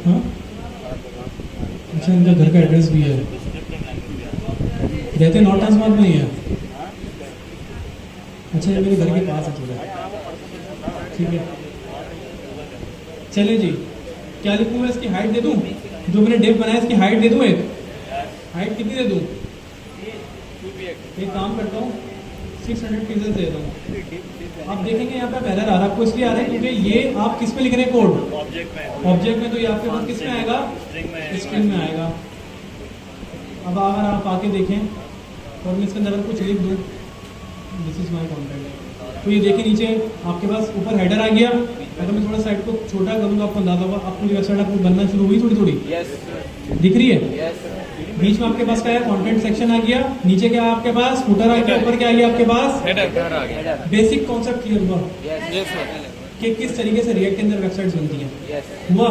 हाँ अच्छा, इनका घर का एड्रेस भी है, रहते नॉर्थ ट्रांसमार्ट में ही है। अच्छा ये मेरे घर के पास है थोड़ा, ठीक है। चलिए जी, क्या लिखूँ मैं, इसकी हाइट दे दूँ, जो मैंने डेप बनाया इसकी हाइट दे दूँ, एक हाइट कितनी दे दूँ, एक काम करता हूँ 600 पिक्सल दे दूँ। आप देखेंगे यहाँ पे एरर आ रहा है, आपको इसलिए आ रहा है क्योंकि ये आप किस में लिख रहे हैं कोड, ऑब्जेक्ट में, तो ये आपके पास किस में आएगा, स्ट्रिंग में आएगा। अब अगर आप आके देखें और मैं इसके अंदर कुछ लिख दूँ, दिस इज माई कॉन्टेंट, तो ये देखिए नीचे आपके पास ऊपर हेडर आ गया। अगर मैं थोड़ा साइड को छोटा करूँगा आपको अंदाजा होगा, आपको वेबसाइट आपको बनना शुरू हुई थोड़ी थोड़ी, दिख रही है। बीच में आपके पास क्या है, कंटेंट सेक्शन आ गया, नीचे क्या है आपके पास, फुटर आ गया, ऊपर क्या आ गया आपके पास, हेडर। बेसिक कॉन्सेप्ट क्लियर हुआ कि किस तरीके से रिएक्ट के अंदर वेबसाइट्स बनती हैं, हुआ।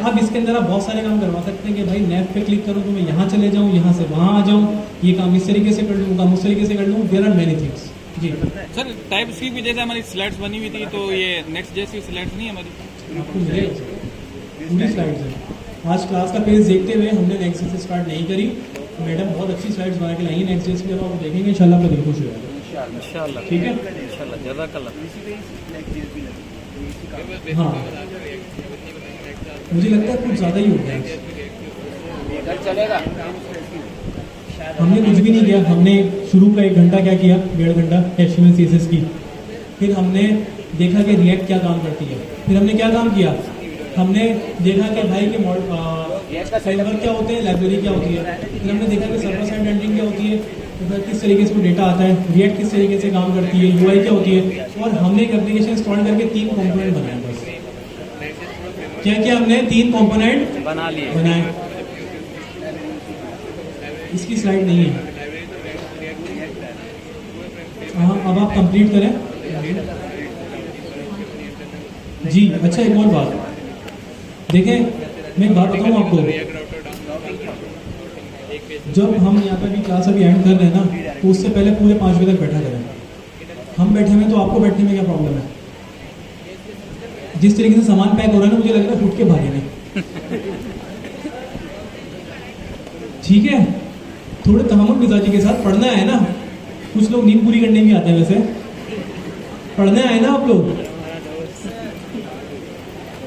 अब इसके अंदर आप बहुत सारे काम करवा सकते हैं कि भाई नैप पे क्लिक करूँ तो मैं यहाँ चले जाऊँ, यहाँ से वहाँ आ जाऊँ, ये काम इस तरीके से कर लूँ, काम उस तरीके से कर लूँ। देयर आर मेनी थिंग्स जी।
सर टाइप सी भी जैसे हमारी स्लाइड्स बनी हुई थी, तो ये नेक्स्ट जैसी स्लाइड्स नहीं है हमारी,
आपको मिलेगा पूरी स्लाइड्स है। आज क्लास का पेज देखते हुए हमने नेक्स्ट डे से स्टार्ट नहीं करी, मैडम बहुत अच्छी स्लाइड्स बना के लाई है नेक्स्ट डे से, जब आप देखेंगे इंशाल्लाह आपका दिल खुश हो जाएगा
इंशाल्लाह,
ठीक है
इंशाल्लाह, जज़ाकल्लाह।
हाँ मुझे लगता है कुछ ज़्यादा ही हो गया,
चलेगा।
हमने कुछ भी नहीं किया। हमने शुरू का 1 घंटा क्या किया, 1.5 घंटा HTML CSS की, फिर हमने देखा कि रिएक्ट क्या काम करती है, फिर हमने क्या काम किया, हमने देखा कि भाई के फ्रेमवर्क क्या होते हैं, लाइब्रेरी क्या होती है, फिर हमने देखा कि सर्वर साइड रेंडरिंग क्या होती है, फिर किस तरीके से डेटा आता है, रिएक्ट किस तरीके से काम करती है, UI क्या होती है, और हमने एक एप्लीकेशन इंस्टॉल करके 3 कॉम्पोनेंट बनाए। बस क्या किया हमने, 3 कॉम्पोनेंट बनाए। इसकी स्लाइड नहीं है, हाँ अब आप कंप्लीट करें जी। अच्छा एक और बात देखें, मैं एक बात बताऊँ आपको, जब हम यहाँ पे भी क्लास अभी एंड कर रहे हैं ना, तो उससे पहले पूरे 5 बजे तक बैठा करें। हम बैठे हुए तो आपको बैठने में क्या प्रॉब्लम है, जिस तरीके से सामान पैक हो रहा है ना, मुझे लग रहा है फुट के भागेंगे, ठीक है। थोड़े तहम्मुल मिजाजी के साथ पढ़ना है ना, कुछ लोग नींद पूरी करने भी आते हैं, वैसे पढ़ना है ना आप लोग,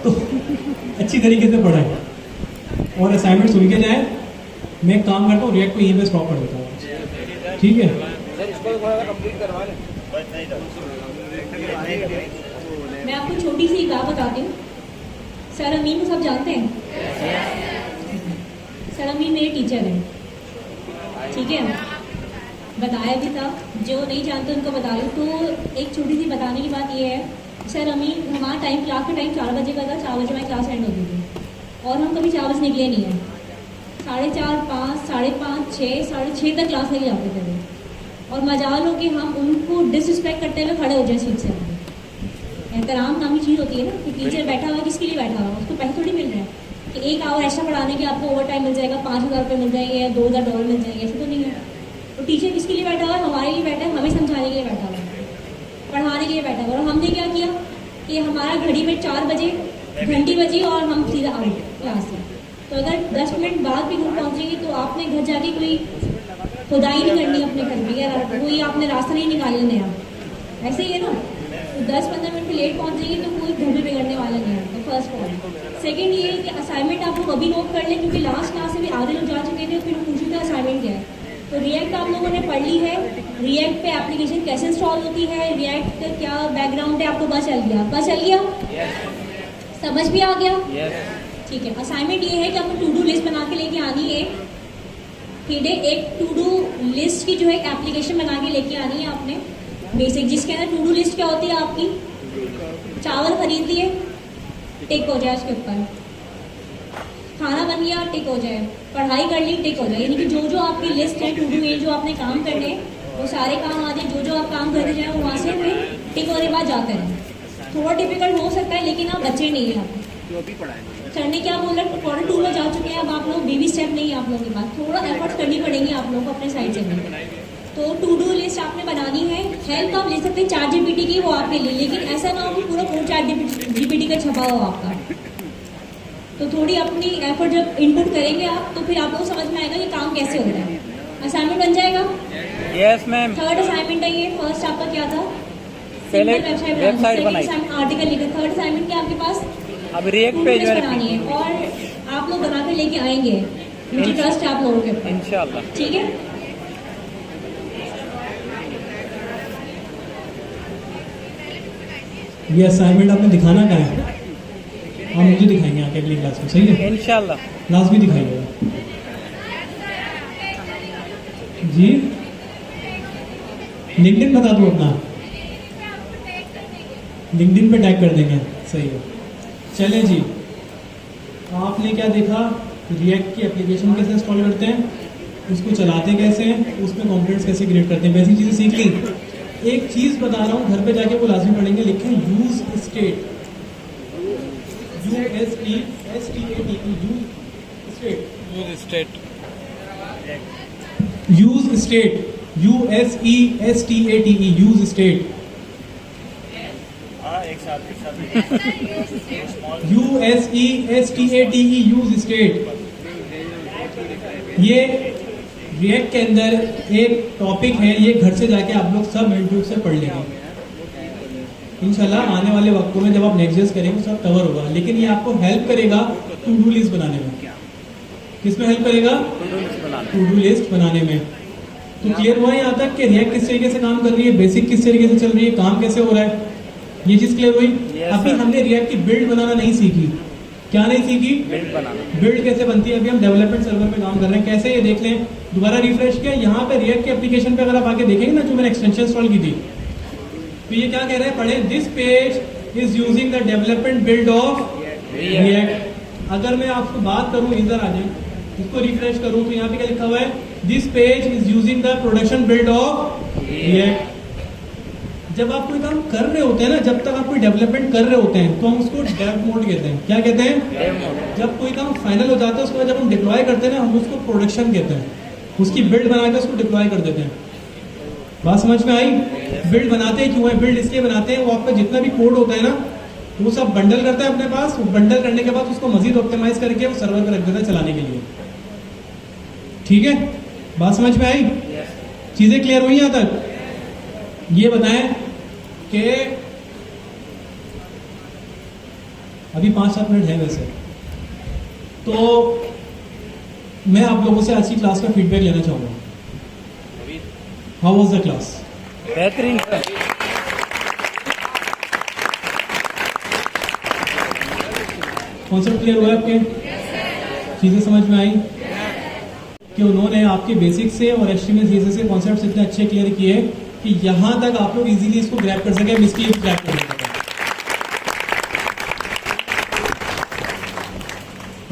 तो अच्छी तरीके से पढ़ें और असाइनमेंट सुन के जाएं। मैं एक काम करता हूँ, रिएक्ट को यहीं पे स्टॉप कर देता हूँ, ठीक है।
मैं आपको छोटी सी बात बताती हूँ। सर अमीन को सब जानते हैं, सर अमीन मेरे टीचर हैं, ठीक है, बताया भी था, जो नहीं जानते उनको बता रही हूँ। तो एक छोटी सी बताने की बात ये है, सर अमीन हमारा टाइम, क्लास का टाइम 4 बजे का था, 4 बजे हमारी क्लास एंड होती थी और हम कभी 4 बजे निकले नहीं हैं। 4:30, 5, 5:30, 6, 6:30 तक क्लास लेके जाते थे और मजाल हो कि हम उनको डिसरिस्पेक्ट करते हुए खड़े हो जाए सीट से। एहतराम नामी चीज़ होती है ना, कि टीचर बैठा हुआ किसके लिए बैठा हुआ, उसको पैसे थोड़ी मिल रहे हैं कि 1 आवर एक्स्ट्रा पढ़ाने के आपको ओवर टाइम मिल जाएगा, 5,000 रुपये मिल जाएंगे, $2,000 मिल जाएंगे, ऐसे तो नहीं है। तो टीचर किसके लिए बैठा हुआ है, हमारे लिए बैठा है, हमें समझाने के लिए बैठा हुआ है, पढ़ाने के लिए बैठा हुआ है। और हमने क्या किया कि हमारा घड़ी में 4 बजे घंटी बजी और हम सीधा आउट क्लास से। तो अगर 10 मिनट बाद भी घर पहुँचेंगे तो आपने घर जाके कोई खुदाई नहीं करनी अपने घर में, या कोई आपने रास्ता नहीं निकालना नया, ऐसे ही है ना। तो 10-15 मिनट लेट पहुँचेंगे तो कोई घर में बिगड़ने वाला नहीं है, तो फर्स्ट पॉइंट। सेकेंड ये है कि असाइनमेंट आप लोग अभी नोट कर लें, क्योंकि लास्ट क्लास से भी आधे लोग जा चुके थे, फिर पूछे थे असाइनमेंट क्या है। तो रिएक्ट आप लोगों ने पढ़ ली है, रिएक्ट पे एप्लीकेशन कैसे इंस्टॉल होती है, रिएक्ट का क्या बैकग्राउंड है आपको पता चल गया, पता चल गया, समझ भी आ गया, ठीक है। असाइनमेंट ये है कि आपको टू डू लिस्ट बना के लेके आनी है, ठीक है, एक टू डू लिस्ट की जो है एप्लीकेशन बना के लेके आनी है आपने बेसिक, जिसके अंदर टू डू लिस्ट क्या होती है आपकी, चावल खरीद लिए टिक हो जाए उसके ऊपर, खाना बन गया टिक हो जाए, पढ़ाई कर ली टिक हो जाए, यानी कि जो जो आपकी लिस्ट है टू डू में जो आपने काम करने हैं वो सारे काम आ जाए, जो जो आप काम करते जाए वो वहाँ से हमें टिक होने के बाद जाते रहें। थोड़ा डिफिकल्ट हो सकता है लेकिन आप बच्चे नहीं है आप सर ने क्या बोला, क्वार्टर 2 में जा चुके हैं, अब आप लोग बेबी स्टेप नहीं है आप लोगों के पास, थोड़ा एफर्ट करनी पड़ेंगे आप लोगों को अपने साइड से भी। तो टू डू लिस्ट आपने बनानी है, हेल्प आप ले सकते हैं चैट जीपीटी की, वो आपके लिए, लेकिन ऐसा ना हो कि पूरा कोड चैट जीपीटी का छपा हो आपका। तो थोड़ी अपनी एफर्ट जब इनपुट करेंगे आप तो फिर आप लोग समझ में आएगा कि काम कैसे हो रहा है। असाइनमेंट बन जाएगा?
Yes ma'am.
थर्ड असाइनमेंट है ये, फर्स्ट आपका क्या था,
पहले वेबसाइट बनाई,
आर्टिकल लिखा, थर्ड असाइनमेंट क्या आपके पास,
अब रिएक्ट पेज
बनानी है और आप लोग बना कर लेके आएंगे, मुझे ट्रस्ट है आप लोगों के ऊपर
इंशाल्लाह।
ठीक है,
ये असाइनमेंट आपने दिखाना कहाँ है? आप मुझे दिखाएंगे आके अगली क्लास में, सही है?
इंशाल्लाह
क्लास भी दिखाइएगा जी। लिंक्डइन बता दूं अपना, लिंक्डइन पे टैग कर देंगे, सही है। चलें जी, आपने क्या देखा, रिएक्ट की एप्लीकेशन कैसे इंस्टॉल करते हैं, उसको चलाते कैसे हैं, उसमें कंपोनेंट्स कैसे क्रिएट करते हैं, बेसिक चीज़ें सीख ली। एक चीज़ बता रहा हूँ, घर पे जाके वो लाजमी पढ़ेंगे, लिखें use state, USESTATE, use state, USESTATE, use state, USESTATE, use state. ये रिएक्ट के अंदर एक टॉपिक है, ये घर से जाके आप लोग सब यूट्यूब से पढ़ लेंगे इंशाल्लाह। आने वाले वक्तों में जब आप नेक्स्ट करेंगे सब कवर होगा, लेकिन ये आपको हेल्प करेगा टू डू लिस्ट बनाने में। किसमें हेल्प करेगा? टू डू लिस्ट बनाने में। तो क्लियर हुआ यहाँ तक कि रिएक्ट किस तरीके से काम कर रही है, बेसिक किस तरीके से चल रही है, काम कैसे हो रहा है, ये चीज क्लियर हुई। अभी हमने रिएक्ट की बिल्ड बनाना नहीं सीखी। क्या नहीं सीखी? बिल्ड कैसे बनती है। अभी हम डेवलपमेंट सर्वर में काम कर रहे हैं, कैसे ये देख लें। दोबारा रिफ्रेश किया, यहाँ पे रिएक्ट के एप्लीकेशन पे अगर आप आके देखेंगे ना, जो मैंने एक्सटेंशन इंस्टॉल की थी, तो ये क्या कह रहे हैं, पढ़े, this page is using the development build of react. अगर मैं आपको बात करूं, इधर आ जाए, इसको रिफ्रेश करूं, तो यहाँ पे क्या लिखा हुआ है, this page is using the production build of react. जब आप कोई काम कर रहे होते हैं ना, जब तक आप कोई डेवलपमेंट कर रहे होते हैं, तो हम उसको डेव मोड कहते हैं। क्या कहते हैं? जब कोई काम फाइनल हो जाता है, उसके बाद जब हम डिप्लॉय करते हैं ना, हम उसको प्रोडक्शन कहते हैं। उसकी बिल्ड बना के उसको डिप्लॉय कर देते हैं। बात समझ में आई? बिल्ड बनाते हैं क्यों है? बिल्ड इसलिए बनाते हैं, वो आपका जितना भी कोड होता है ना, वो सब बंडल करता है अपने पास। वो बंडल करने के बाद उसको मजीद ऑप्टिमाइज करके वो सर्वर पर रख देता है चलाने के लिए। ठीक है, बात समझ में आई? चीजें क्लियर हुई यहाँ तक? ये बताएं कि अभी 5-7 मिनट है वैसे, तो मैं आप लोगों से आज की क्लास का फीडबैक लेना चाहूंगा। How was the class?
बेहतरीन।
कॉन्सेप्ट क्लियर हुआ आपके? चीजें समझ में आई कि उन्होंने आपके बेसिक से और HTML CSS से कॉन्सेप्ट्स इतने अच्छे क्लियर किए कि यहां तक आप लोग इजीली इसको ग्रैब कर सके, इसकी ग्रैब कर सके।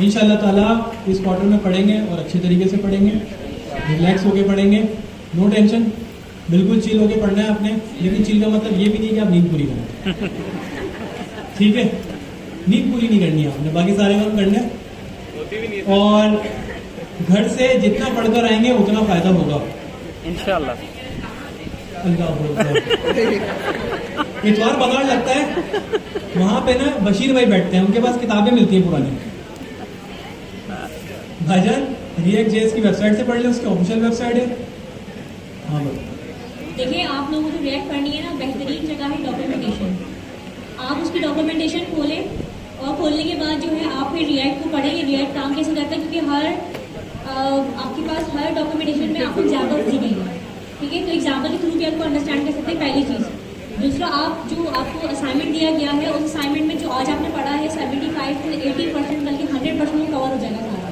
इंशाल्लाह ताला इस क्वार्टर में पढ़ेंगे और अच्छे तरीके से पढ़ेंगे, रिलैक्स होके पढ़ेंगे, नो टेंशन, बिल्कुल चिल होके पढ़ना है आपने। लेकिन चिल का मतलब ये भी नहीं कि आप नींद पूरी करें, ठीक है? नींद पूरी नहीं करनी है आपने, बाकी सारे काम करने हैं। और घर से जितना पढ़कर आएंगे उतना फायदा होगा
इंशाल्लाह।
अल्लाह इतवार बाजार लगता है, वहां पे ना बशीर भाई बैठते हैं, उनके पास किताबें मिलती हैं पुरानी। भाईजान रिएक्ट जेएस की वेबसाइट से पढ़ लें, उसकी ऑफिशियल वेबसाइट है। हाँ बोलो।
देखिए, आप लोगों को रिएक्ट करनी है ना, बेहतरीन जगह है डॉक्यूमेंटेशन। आप उसकी डॉक्यूमेंटेशन खोलें और खोलने के बाद जो है आप फिर रिएक्ट को पढ़ें, रिएक्ट काम कैसे करता है, क्योंकि आपके पास हर डॉक्यूमेंटेशन में आपको एग्जाम्पल्स दी गई है। ठीक है, तो एग्जाम्पल के थ्रू भी आपको अंडरस्टैंड कर सकते हैं, पहली चीज़। दूसरा, आप जो आपको असाइनमेंट दिया गया है, उस असाइनमेंट में जो आज आपने पढ़ा है 75 से 80% बल्कि 100% कवर हो जाएगा सारा।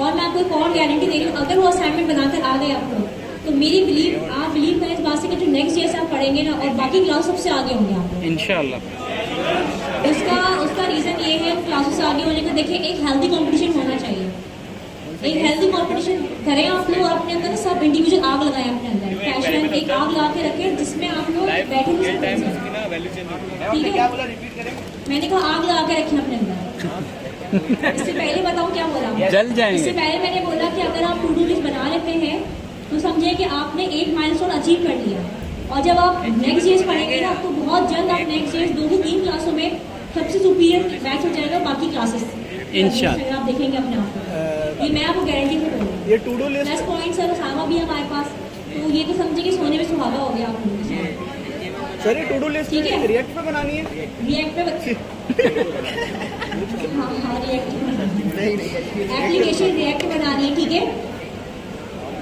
और मैं आपको एक और गारंटी दे रही हूँ, अगर वो असाइनमेंट बनाकर आ गए आप लोग, तो आप बिलीव करें इस बात से कि जो नेक्स्ट डे से आप पढ़ेंगे ना, और बाकी क्लास सबसे आगे होंगे आप लोग।
इंशाल्लाह।
उसका रीजन ये है क्लासेस से आगे होने का, देखिए एक हेल्दी कंपटीशन होना चाहिए। एक हेल्दी कंपटीशन करें आप लोग, और अपने अंदर सब इंडिविजुअल आग लगाएं अपने अंदर, पैशन एक आग लगा के रखें जिसमें आप लोग बैठे नहीं सकते। ठीक है, मैंने कहा आग लगा के रखें अपने अंदर। इससे पहले बताऊं क्या बोला,
जल जाएंगे।
इससे पहले मैंने बोला कि अगर आप टू डू लिस्ट बना लेते हैं तो समझिए कि आपने एक माइलस्टोन अचीव कर लिया, और जब आप नेक्स्ट ईयर पढ़ेंगे ना, तो बहुत जल्द आप नेक्स्ट ईयर 2 से 3 क्लासों में सबसे सुपीरियर बैच हो जाएगा बाकी क्लासेस
इंशाल्लाह।
आप देखेंगे अपने आप को, ये मैं आपको गारंटी से बोल रही हूँ।
ये to do list
plus point sir सामा भी है हमारे पास, तो ये तो समझिए कि सोने में सुहागा हो गया आप लोगों के साथ।
सर ये टू डू लिस्ट
ठीक है।
रिएक्ट पे बनानी है?
रिएक्ट पे हाँ रिएक्ट एप्लीकेशन रिएक्ट बनानी है, ठीक है।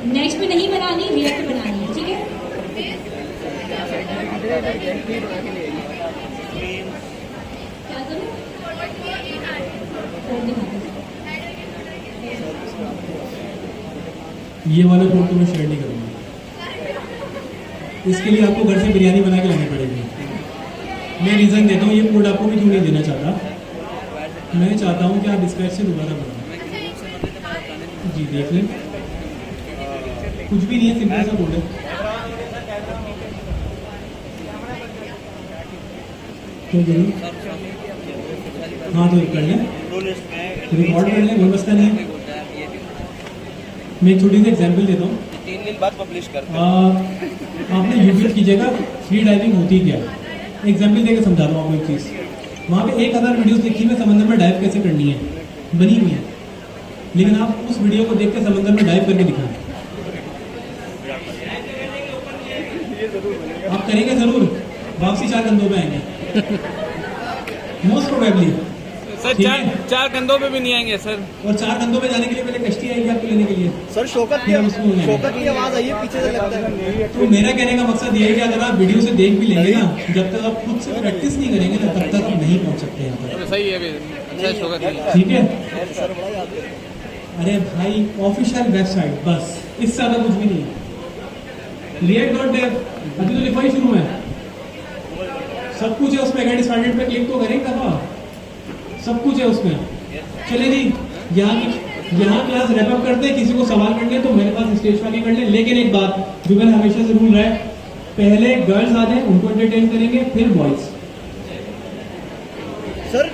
नेक्स्ट पे नहीं बनानी, रिएक्ट बनानी है, ठीक है। क्या करूं? कोड दिखा दो।
ये वाला कोड तो मैं शेयर नहीं करूँगा। इसके लिए आपको घर से बिरयानी बना के लानी पड़ेगी। मैं रीज़न देता हूँ, ये कोड आपको भी क्यों नहीं देना चाहता। मैं चाहता हूँ कि आप स्क्रैच से दोबारा बनाएं। जी देख लें, कुछ भी नहीं है, सिंपल सा कोड है। तो बोलिए, हाँ तो कर लें, रिकॉर्ड कर लें, कोई मसला नहीं है। मैं एक छोटी सी एग्जाम्पल देता हूँ।
3 दिन बाद पब्लिश करते
आपने यूट्यूब कीजिएगा फ्री डाइविंग होती क्या है, एग्जाम्पल देकर समझा रहा हूँ आपको एक चीज़। वहाँ पे 1000 वीडियोस देखी में समंदर में डाइव कैसे करनी है, बनी हुई है, लेकिन आप उस वीडियो को देख के समंदर में डाइव करके दिखाएं। आप करेंगे जरूर, वापसी 4 कंधों पे आएंगे मोस्ट प्रोबेबली
सर चार कंधों पे भी नहीं आएंगे सर।
और 4 कंधों पे जाने के लिए पहले कश्ती आएगी आपको लेने के लिए।
सर शौकत की आवाज आई है पीछे से लगता है।
तो मेरा कहने का मकसद ये है कि अगर आप वीडियो से देख भी लेंगे ना, जब तक आप खुद से प्रैक्टिस नहीं करेंगे ना, तब तक आप नहीं पहुंच सकते यहाँ पर।
सही है, अच्छा शौकत है।
ठीक है, अरे भाई ऑफिशियल वेबसाइट, बस इससे ज्यादा कुछ भी नहीं है। react.dev अभी तो लिखा ही शुरू है, सब कुछ है उसमें। गेट स्टार्टेड पे क्लिक तो करें दफा, सब कुछ है उसमें। चले जी, यहाँ क्लास रैप अप करते हैं। किसी को सवाल करने तो मेरे पास स्टेज पर आके कर ले, लेकिन एक बात जो मैंने हमेशा से रूल रहा है, पहले गर्ल्स आ जाए, उनको एंटरटेन करेंगे, फिर बॉयज।
सर